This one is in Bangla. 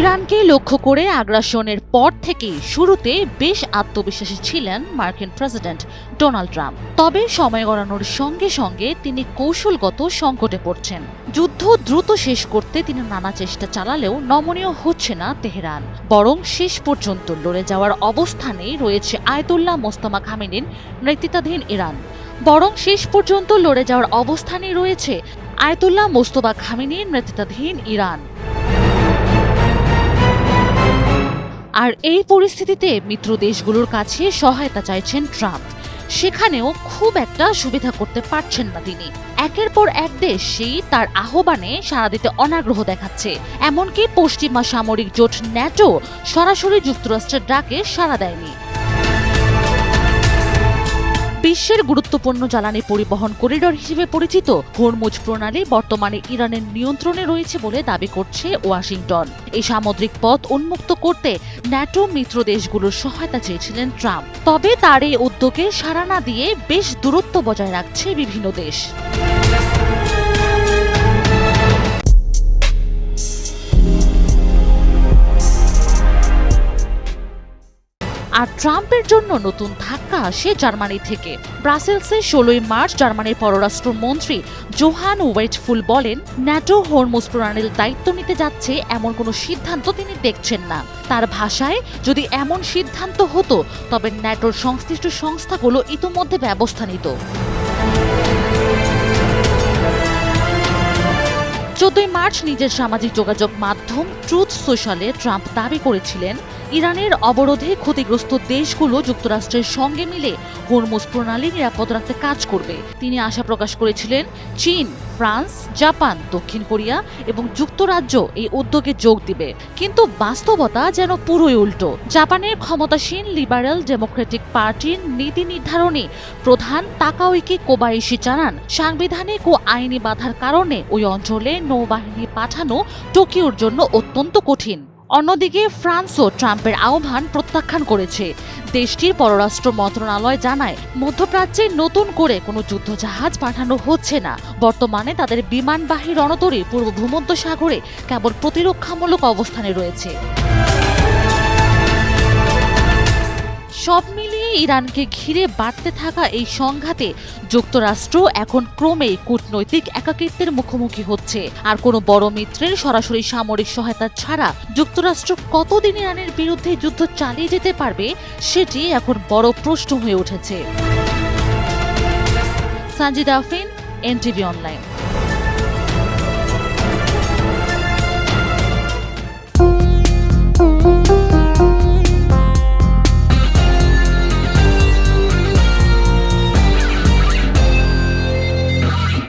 ইরানকে লক্ষ্য করে আগ্রাসনের পর থেকেই শুরুতে বেশ আত্মবিশ্বাসী ছিলেন মার্কিন প্রেসিডেন্ট ডোনাল্ড ট্রাম্প। তবে সময় গড়ানোর সঙ্গে সঙ্গে তিনি কৌশলগত সংকটে পড়ছেন। যুদ্ধ দ্রুত শেষ করতে তিনি নানা চেষ্টা চালালেও নমনীয় হচ্ছে না তেহরান, বরং শেষ পর্যন্ত লড়ে যাওয়ার অবস্থানেই রয়েছে আয়াতুল্লাহ মোস্তফা খামেনির নেতৃত্বাধীন ইরান। আর এই পরিস্থিতিতে মিত্র দেশগুলোর কাছে সহায়তা চাইছেন ট্রাম্প। সেখানেও খুব একটা সুবিধা করতে পারছেন না তিনি। একের পর এক দেশ সেই তার আহ্বানে সাড়া দিতে অনাগ্রহ দেখাচ্ছে। এমনকি পশ্চিমা সামরিক জোট ন্যাটো সরাসরি যুক্তরাষ্ট্রের ডাকে সাড়া দেয়নি। বিশ্বের গুরুত্বপূর্ণ জ্বালানি পরিবহন করিডর হিসেবে পরিচিত হরমুজ প্রণালী বর্তমানে ইরানের নিয়ন্ত্রণে রয়েছে বলে দাবি করছে ওয়াশিংটন। এই সামুদ্রিক পথ উন্মুক্ত করতে ন্যাটো মিত্র দেশগুলোর সহায়তা চেয়েছিলেন ট্রাম্প। তবে তার এই উদ্যোগে সাড়া না দিয়ে বেশ দূরত্ব বজায় রাখছে বিভিন্ন দেশ। আর ট্রাম্পের জন্য নতুন ধাক্কা আসে জার্মানি থেকে। ব্রাসেলসে 16 মার্চ জার্মানির পররাষ্ট্রমন্ত্রী জোহান ওয়েটফুল বলেন, ন্যাটো হরমুজ প্রণালীর দায়িত্ব নিতে যাচ্ছে এমন কোনো সিদ্ধান্ত তিনি দেখছেন না। তার ভাষায়, যদি এমন সিদ্ধান্ত হতো তবে ন্যাটোর সংশ্লিষ্ট সংস্থাগুলো ইতোমধ্যে ব্যবস্থা নিত। 14 মার্চ নিজের সামাজিক যোগাযোগ মাধ্যম ট্রুথ সোশ্যালে ট্রাম্প দাবি করেছিলেন, ইরানের অবরোধে ক্ষতিগ্রস্ত দেশগুলো যুক্তরাষ্ট্রের সঙ্গে মিলে হরমুজ প্রণালী নিরাপদ রাখতে কাজ করবে। তিনি আশা প্রকাশ করেছিলেন চীন, ফ্রান্স, জাপান, দক্ষিণ কোরিয়া এবং যুক্তরাজ্য এই উদ্যোগে যোগ দিবে। কিন্তু বাস্তবতা যেন পুরোই উল্টো। জাপানের ক্ষমতাসীন লিবারেল ডেমোক্রেটিক পার্টির নীতি নির্ধারণী প্রধান তাকাউকি কোবায়াশি জানান, সাংবিধানিক ও আইনি বাধার কারণে ওই অঞ্চলে নৌবাহিনী পাঠানো টোকিওর জন্য অত্যন্ত কঠিন। অন্যদিকে ফ্রান্সও ট্রাম্পের আহ্বান প্রত্যাখ্যান করেছে। দেশটির পররাষ্ট্র মন্ত্রণালয় জানায়, মধ্যপ্রাচ্যে নতুন করে কোনো যুদ্ধজাহাজ পাঠানো হচ্ছে না। বর্তমানে তাদের বিমানবাহী রণতরী পূর্ব ভূমধ্যসাগরে কেবল প্রতিরক্ষামূলক অবস্থানে রয়েছে। সব মিলিয়ে ইরানকে ঘিরে বাড়তে থাকা এই সংঘাতে যুক্তরাষ্ট্র এখন ক্রমেই কূটনৈতিক একাকিত্বের মুখোমুখি হচ্ছে। আর কোনো বড় মিত্রের সরাসরি সামরিক সহায়তা ছাড়া যুক্তরাষ্ট্র কতদিন ইরানের বিরুদ্ধে যুদ্ধ চালিয়ে যেতে পারবে, সেটি এখন বড় প্রশ্ন হয়ে উঠেছে। Sanjida Afrin, NTV online.